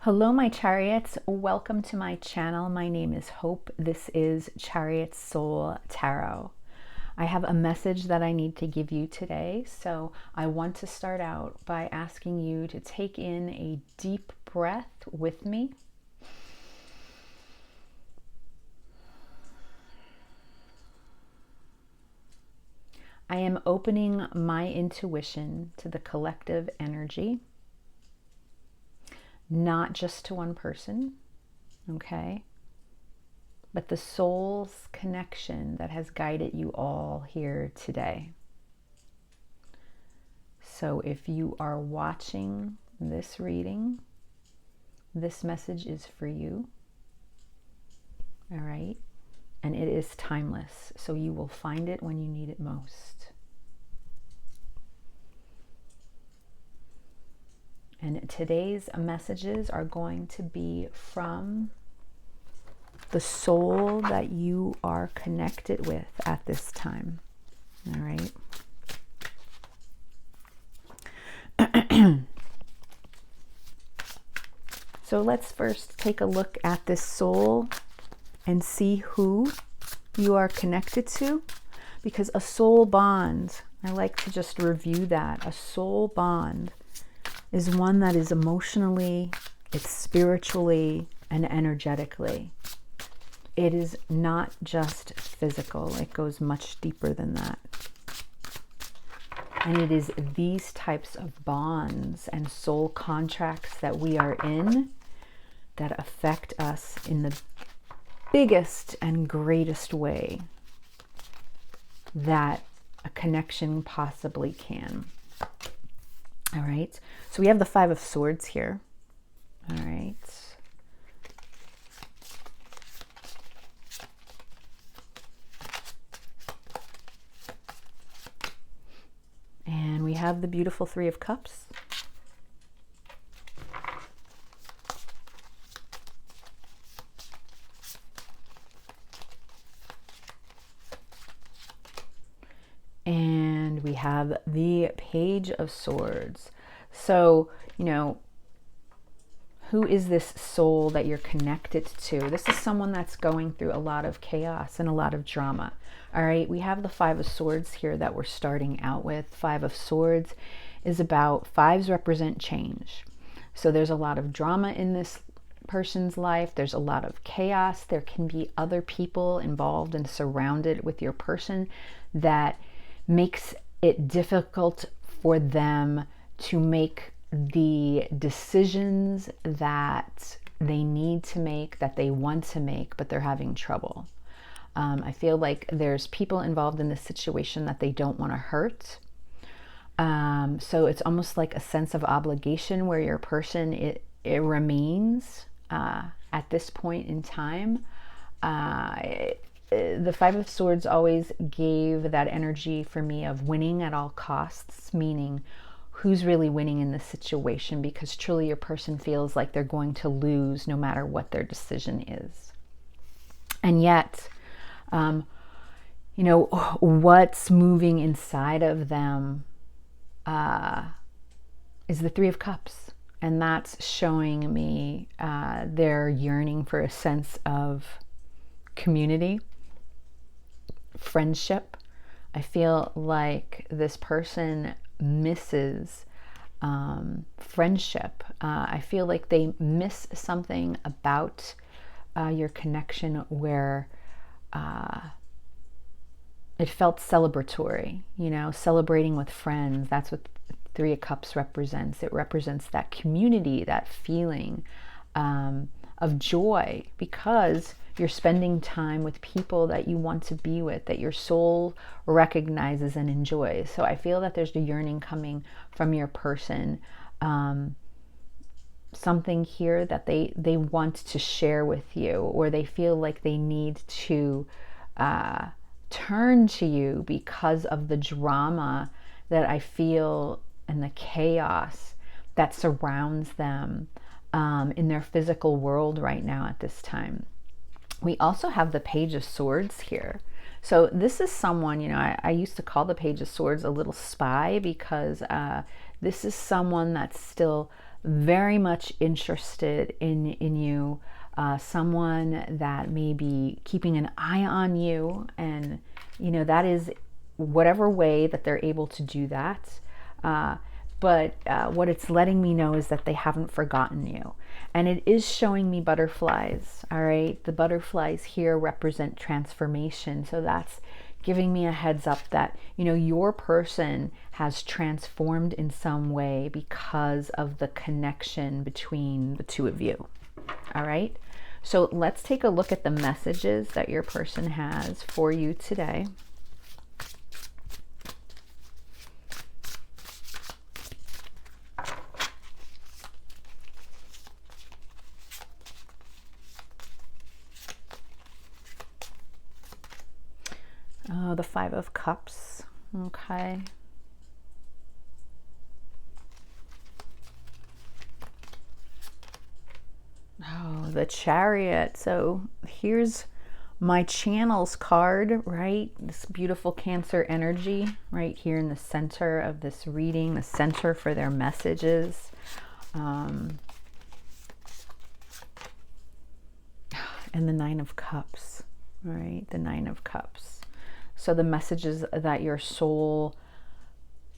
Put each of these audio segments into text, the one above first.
Hello, my chariots. Welcome to my channel. My name is Hope. This is Chariot Soul Tarot. I have a message that I need to give you today. So I want to start out by asking you to take in a deep breath with me. I am opening my intuition to the collective energy, not just to one person, okay? But the soul's connection that has guided you all here today. So if you are watching this reading, this message is for you, all right? And it is timeless, so you will find it when you need it most. And today's messages are going to be from the soul that you are connected with at this time. All right. So let's first take a look at this soul and see who you are connected to, because a soul bond, I like to just review that. A soul bond is one that is emotionally, it's spiritually, and energetically. It is not just physical. It goes much deeper than that. And it is these types of bonds and soul contracts that we are in that affect us in the biggest and greatest way that a connection possibly can. All right, so we have the Five of Swords here. All right. And we have the beautiful Three of Cups. And we have the Page of Swords. So, who is this soul that you're connected to? This is someone that's going through a lot of chaos and a lot of drama. All right, we have the Five of Swords here that we're starting out with. Five of Swords is about, fives represent change. So there's a lot of drama in this person's life. There's a lot of chaos. There can be other people involved and surrounded with your person that makes it difficult for them to make the decisions that they need to make, that they want to make, but they're having trouble. I feel like there's people involved in this situation that they don't want to hurt. So it's almost like a sense of obligation where your person, it remains at this point in time. The Five of Swords always gave that energy for me of winning at all costs, meaning who's really winning in this situation, because truly your person feels like they're going to lose no matter what their decision is. And yet, what's moving inside of them is the Three of Cups. And that's showing me their yearning for a sense of community, friendship. I feel like this person misses friendship. I feel like they miss something about your connection where it felt celebratory, celebrating with friends. That's what Three of Cups represents. It represents that community, that feeling of joy, because you're spending time with people that you want to be with, that your soul recognizes and enjoys. So I feel that there's a yearning coming from your person, something here that they want to share with you, or they feel like they need to turn to you because of the drama that I feel and the chaos that surrounds them in their physical world right now at this time. We also have the Page of Swords here. So this is someone, I used to call the Page of Swords a little spy, because this is someone that's still very much interested in you, someone that may be keeping an eye on you, and that is whatever way that they're able to do that. But what it's letting me know is that they haven't forgotten you. And it is showing me butterflies, all right? The butterflies here represent transformation. So that's giving me a heads up that, your person has transformed in some way because of the connection between the two of you, all right? So let's take a look at the messages that your person has for you today. Oh, the Five of Cups. Okay. Oh, the Chariot. So here's my channels card, right? This beautiful Cancer energy right here in the center of this reading, the center for their messages. And the Nine of Cups, right? The Nine of Cups. So the messages that your soul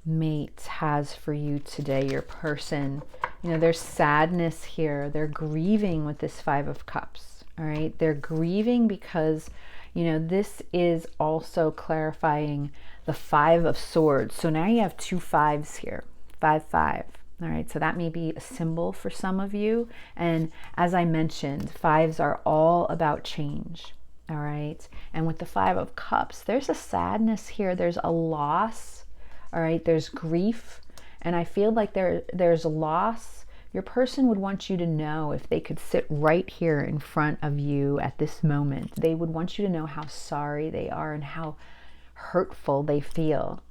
mate has for you today, your person, there's sadness here. They're grieving with this Five of Cups, all right? They're grieving because, this is also clarifying the Five of Swords. So now you have two fives here, 5-5. All right, so that may be a symbol for some of you. And as I mentioned, fives are all about change. All right. And with the Five of Cups, there's a sadness here. There's a loss. All right. There's grief. And I feel like there's a loss. Your person would want you to know, if they could sit right here in front of you at this moment, they would want you to know how sorry they are and how hurtful they feel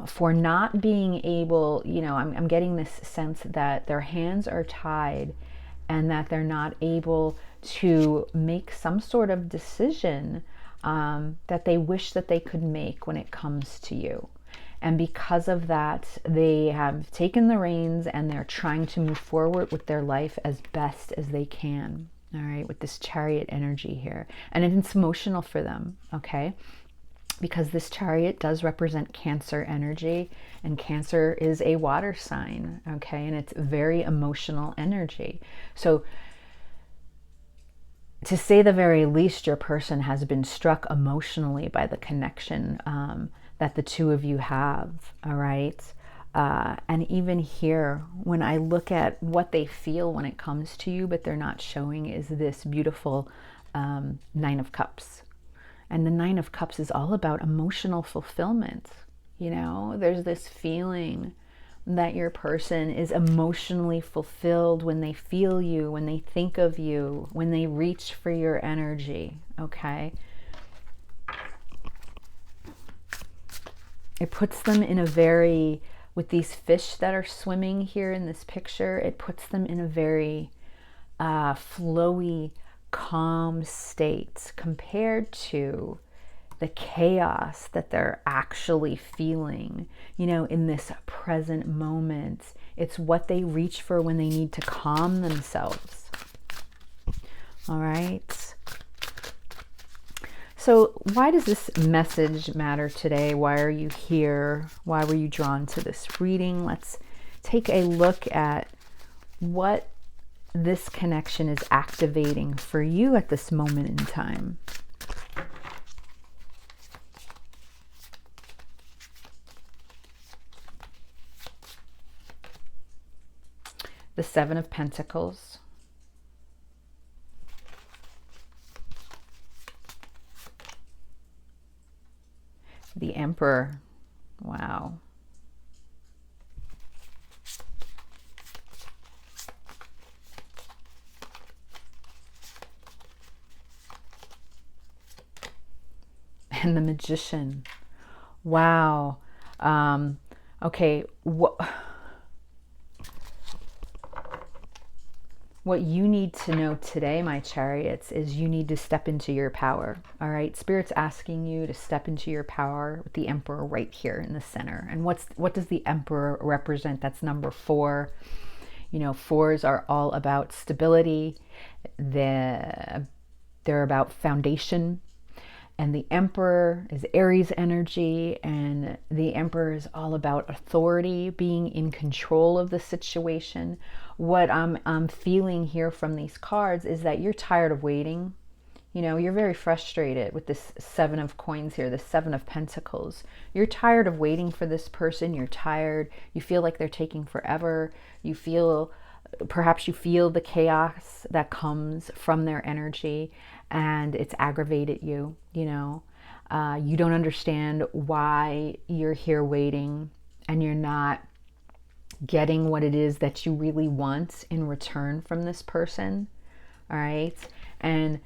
for not being able, I'm getting this sense that their hands are tied and that they're not able to make some sort of decision that they wish that they could make when it comes to you. And because of that, they have taken the reins and they're trying to move forward with their life as best as they can. All right, with this Chariot energy here. And it's emotional for them, okay? Because this Chariot does represent Cancer energy, and Cancer is a water sign, okay? And it's very emotional energy. So to say the very least, your person has been struck emotionally by the connection that the two of you have, all right? And even here, when I look at what they feel when it comes to you, but they're not showing, is this beautiful Nine of Cups. And the Nine of Cups is all about emotional fulfillment. There's this feeling that your person is emotionally fulfilled when they feel you, when they think of you, when they reach for your energy, okay? It puts them in a very, with these fish that are swimming here in this picture, it puts them in a very flowy, calm state compared to the chaos that they're actually feeling, in this present moment. It's what they reach for when they need to calm themselves. All right. So why does this message matter today? Why are you here? Why were you drawn to this reading? Let's take a look at what this connection is activating for you at this moment in time. The Seven of Pentacles. The Emperor. Wow. And the Magician. Wow. Okay. What you need to know today, my Chariots, is you need to step into your power. All right. Spirit's asking you to step into your power with the Emperor right here in the center. And what does the Emperor represent? That's number 4. You know, fours are all about stability. They're about foundation. And the Emperor is Aries energy, and the Emperor is all about authority, being in control of the situation. What I'm feeling here from these cards is that you're tired of waiting. You know, you're very frustrated with this Seven of Coins here, the Seven of Pentacles. You're tired of waiting for this person. You're tired. You feel like they're taking forever. Perhaps you feel the chaos that comes from their energy, and it's aggravated you, you know. You don't understand why you're here waiting, and you're not getting what it is that you really want in return from this person. All right. And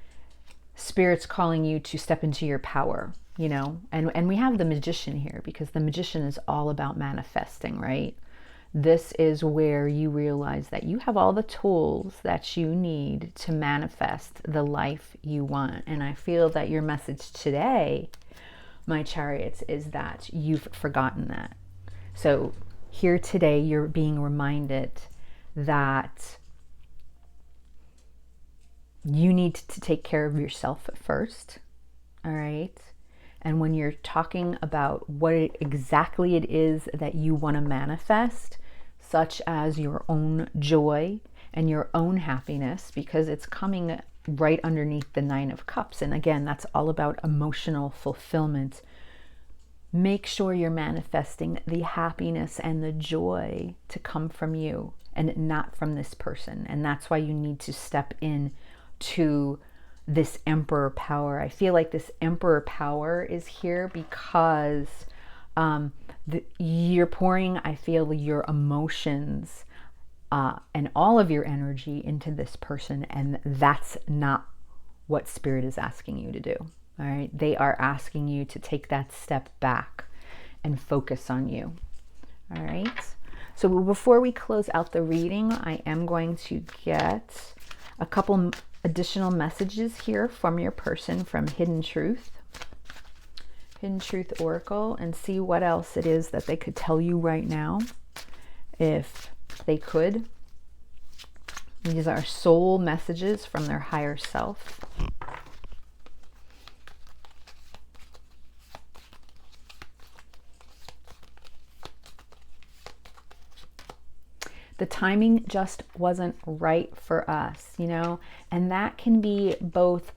Spirit's calling you to step into your power, you know. And we have the Magician here, because the Magician is all about manifesting, right? This is where you realize that you have all the tools that you need to manifest the life you want. And I feel that your message today, my Chariots, is that you've forgotten that. So here today, you're being reminded that you need to take care of yourself first, all right? And when you're talking about what exactly it is that you want to manifest, such as your own joy and your own happiness, because it's coming right underneath the Nine of Cups. And again, that's all about emotional fulfillment. Make sure you're manifesting the happiness and the joy to come from you and not from this person. And that's why you need to step in to this Emperor power. I feel like this Emperor power is here because you're pouring, I feel, your emotions and all of your energy into this person, and that's not what Spirit is asking you to do. All right, they are asking you to take that step back and focus on you. All right, so before we close out the reading, I am going to get a couple additional messages here from your person from Hidden Truth Oracle, and see what else it is that they could tell you right now, if they could. These are soul messages from their higher self. The timing just wasn't right for us, you know, and that can be both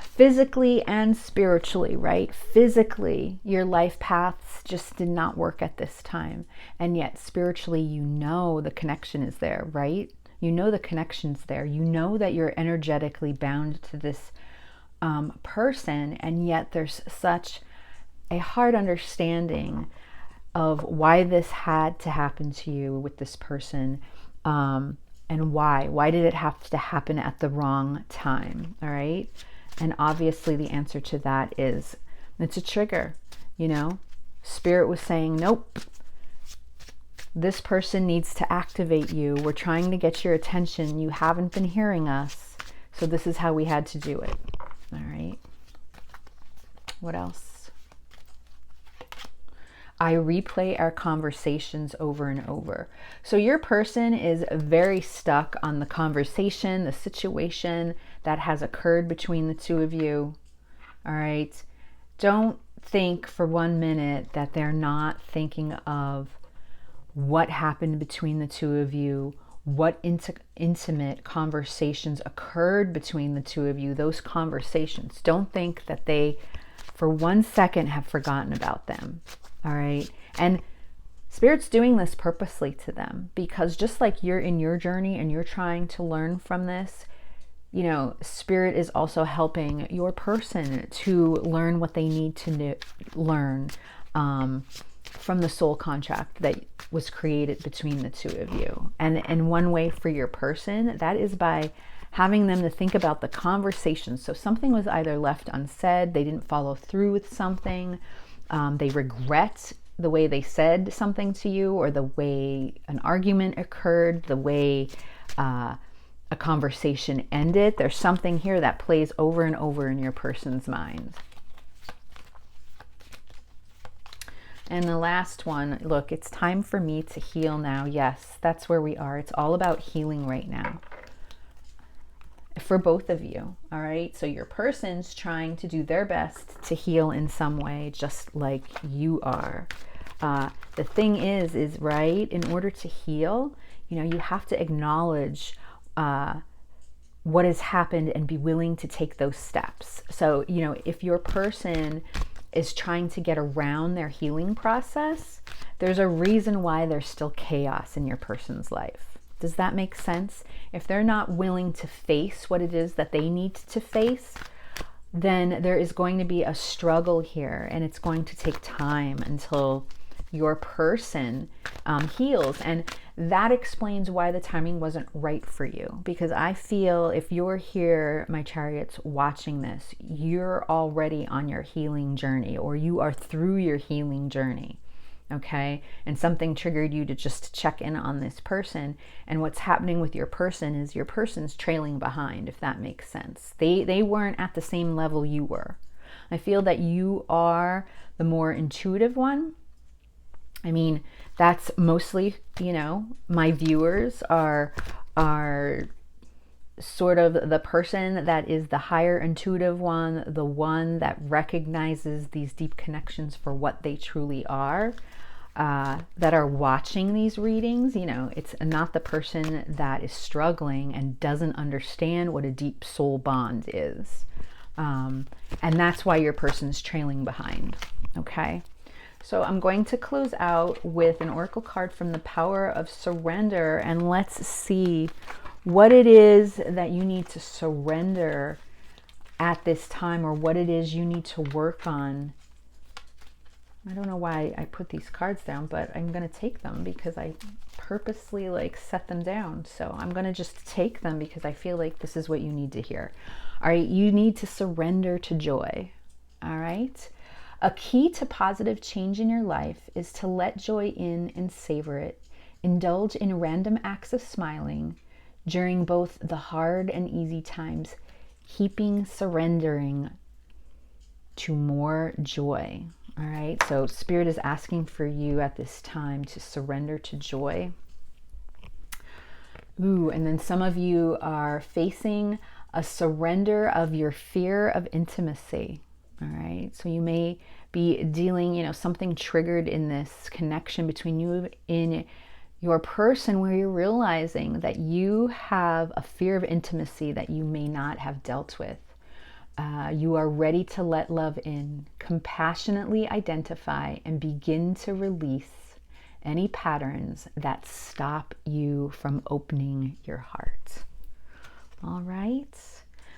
physically and spiritually, right? Physically, your life paths just did not work at this time. And yet spiritually, you know the connection is there, right? You know the connection's there. You know that you're energetically bound to this person, and yet there's such a hard understanding of why this had to happen to you with this person, and why did it have to happen at the wrong time? All right. And obviously the answer to that is it's a trigger. You know, Spirit was saying, nope, this person needs to activate you. We're trying to get your attention. You haven't been hearing us, so this is how we had to do it. All right, what else? I replay our conversations over and over. So your person is very stuck on the conversation, the situation that has occurred between the two of you. All right. Don't think for 1 minute that they're not thinking of what happened between the two of you, what intimate conversations occurred between the two of you, those conversations. Don't think that they, for 1 second, have forgotten about them. All right. And Spirit's doing this purposely to them, because just like you're in your journey and you're trying to learn from this, you know, Spirit is also helping your person to learn what they need to learn from the soul contract that was created between the two of you. And one way for your person, that is by having them to think about the conversation. So something was either left unsaid, they didn't follow through with something, they regret the way they said something to you, or the way an argument occurred, the way a conversation ended. There's something here that plays over and over in your person's mind. And the last one, look, it's time for me to heal now. Yes, that's where we are. It's all about healing right now for both of you. All right. So your person's trying to do their best to heal in some way, just like you are. The thing is right, in order to heal, you have to acknowledge what has happened and be willing to take those steps. So, if your person is trying to get around their healing process, there's a reason why there's still chaos in your person's life. Does that make sense? If they're not willing to face what it is that they need to face, then there is going to be a struggle here, and it's going to take time until your person heals. And that explains why the timing wasn't right for you, because I feel if you're here, my Chariots, watching this, you're already on your healing journey, or you are through your healing journey. Okay, and something triggered you to just check in on this person, and what's happening with your person is your person's trailing behind, if that makes sense. They weren't at the same level you were. I feel that you are the more intuitive one. I mean, that's mostly, my viewers are sort of the person that is the higher intuitive one, the one that recognizes these deep connections for what they truly are, that are watching these readings. It's not the person that is struggling and doesn't understand what a deep soul bond is. And that's why your person's trailing behind, okay? So I'm going to close out with an oracle card from the Power of Surrender, and let's see what it is that you need to surrender at this time, or what it is you need to work on. I don't know why I put these cards down, but I'm going to take them because I purposely set them down. So I'm going to just take them because I feel like this is what you need to hear. All right, you need to surrender to joy. All right. A key to positive change in your life is to let joy in and savor it. Indulge in random acts of smiling during both the hard and easy times, keeping surrendering to more joy. All right, so Spirit is asking for you at this time to surrender to joy. Ooh, and then some of you are facing a surrender of your fear of intimacy. All right, so you may be dealing, something triggered in this connection between you and your person, where you're realizing that you have a fear of intimacy that you may not have dealt with. You are ready to let love in, compassionately identify, and begin to release any patterns that stop you from opening your heart. All right.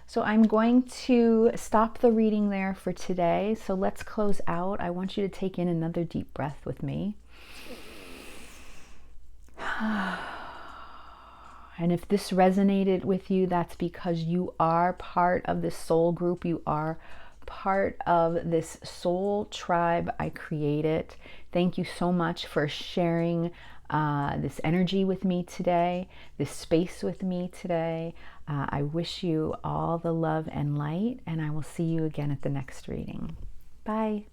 So I'm going to stop the reading there for today. So let's close out. I want you to take in another deep breath with me. And if this resonated with you, that's because you are part of this soul group. You are part of this soul tribe I created. Thank you so much for sharing this energy with me today, this space with me today. I wish you all the love and light, and I will see you again at the next reading. Bye.